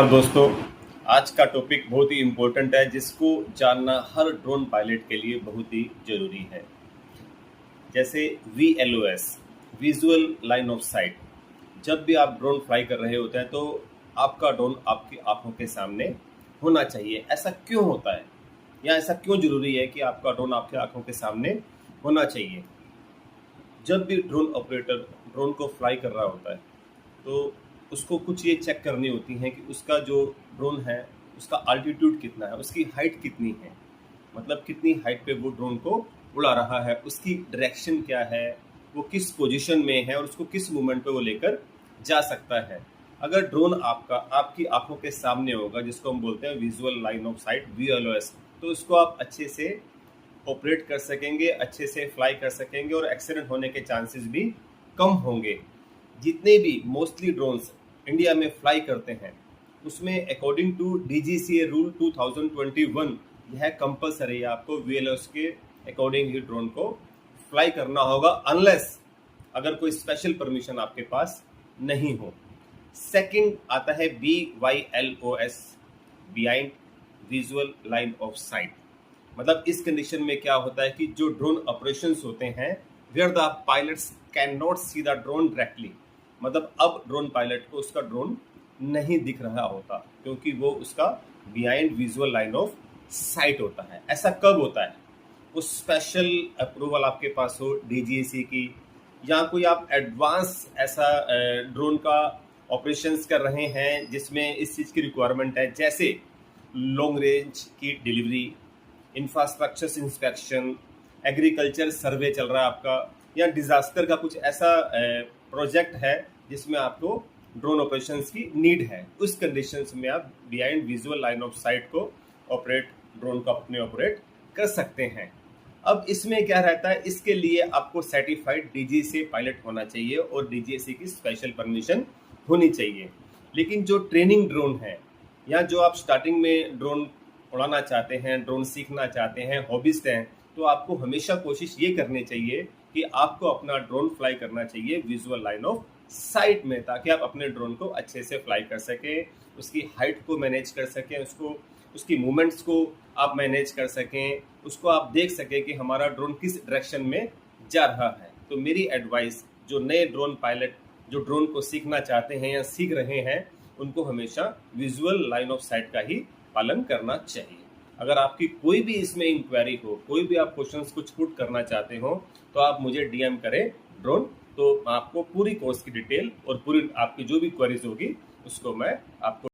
और दोस्तों, आज का टॉपिक बहुत ही इम्पोर्टेंट है जिसको जानना हर ड्रोन पायलट के लिए बहुत ही ज़रूरी है। जैसे VLOS, visual line of site. जब भी आप ड्रोन फ्लाई कर रहे होते हैं तो आपका ड्रोन आपकी आंखों के सामने होना चाहिए। ऐसा क्यों होता है या ऐसा क्यों ज़रूरी है कि आपका ड्रोन आपकी आंखों के सामने होना चाहिए? जब भी ड्रोन ऑपरेटर ड्रोन को फ्लाई कर रहा होता है तो उसको कुछ ये चेक करनी होती है कि उसका जो ड्रोन है उसका अल्टीट्यूड कितना है, उसकी हाइट कितनी है, मतलब कितनी हाइट पे वो ड्रोन को उड़ा रहा है, उसकी डायरेक्शन क्या है, वो किस पोजीशन में है और उसको किस मूवमेंट पे वो लेकर जा सकता है। अगर ड्रोन आपका आपकी आंखों के सामने होगा, जिसको हम बोलते हैं visual line of site VLOS, तो उसको आप अच्छे से ऑपरेट कर सकेंगे, अच्छे से फ्लाई कर सकेंगे और एक्सीडेंट होने के चांसेस भी कम होंगे। जितने भी मोस्टली ड्रोन्स इंडिया में फ्लाई करते हैं उसमें अकॉर्डिंग टू DGCA रूल 2021 यह कंपलसरी है, आपको VLOS के अकॉर्डिंग ही ड्रोन को फ्लाई करना होगा, अनलेस अगर कोई स्पेशल परमिशन आपके पास नहीं हो। सेकंड आता है BYLOS, behind visual line of site. मतलब इस कंडीशन में क्या होता है कि जो ड्रोन ऑपरेशंस होते हैं where the pilots can not see the drone directly, मतलब अब ड्रोन पायलट को उसका ड्रोन नहीं दिख रहा होता क्योंकि वो उसका behind visual line of site होता है। ऐसा कब होता है? वो स्पेशल अप्रूवल आपके पास हो DGCA की, या कोई आप एडवांस ऐसा ड्रोन का ऑपरेशंस कर रहे हैं जिसमें इस चीज़ की रिक्वायरमेंट है, जैसे लॉन्ग रेंज की डिलीवरी, इंफ्रास्ट्रक्चर इंस्पेक्शन, एग्रीकल्चर सर्वे चल रहा है आपका, या डिजास्टर का कुछ ऐसा प्रोजेक्ट है जिसमें आपको ड्रोन ऑपरेशंस की नीड है। उस कंडीशंस में आप behind visual line of site को ड्रोन को अपने ऑपरेट कर सकते हैं। अब इसमें क्या रहता है, इसके लिए आपको सर्टिफाइड DGCA पायलट होना चाहिए और DGCA की स्पेशल परमिशन होनी चाहिए। लेकिन जो ट्रेनिंग ड्रोन है या जो आप स्टार्टिंग में ड्रोन उड़ाना चाहते हैं, ड्रोन सीखना चाहते हैं, हॉबिस्ट हैं, तो आपको हमेशा कोशिश ये करनी चाहिए कि आपको अपना ड्रोन फ्लाई करना चाहिए विजुअल लाइन ऑफ साइट में, ताकि आप अपने ड्रोन को अच्छे से फ्लाई कर सकें, उसकी हाइट को मैनेज कर सकें, उसकी मूवमेंट्स को आप मैनेज कर सकें, उसको आप देख सकें कि हमारा ड्रोन किस डायरेक्शन में जा रहा है। तो मेरी एडवाइस जो नए ड्रोन पायलट जो ड्रोन को सीखना चाहते हैं या सीख रहे हैं, उनको हमेशा विजुअल लाइन ऑफ साइट का ही पालन करना चाहिए। अगर आपकी कोई भी इसमें इंक्वायरी हो, कोई भी आप क्वेश्चंस कुछ पुट करना चाहते हो, तो आप मुझे DM करें ड्रोन, तो आपको पूरी कोर्स की डिटेल और पूरी आपकी जो भी क्वेरीज होगी उसको मैं आपको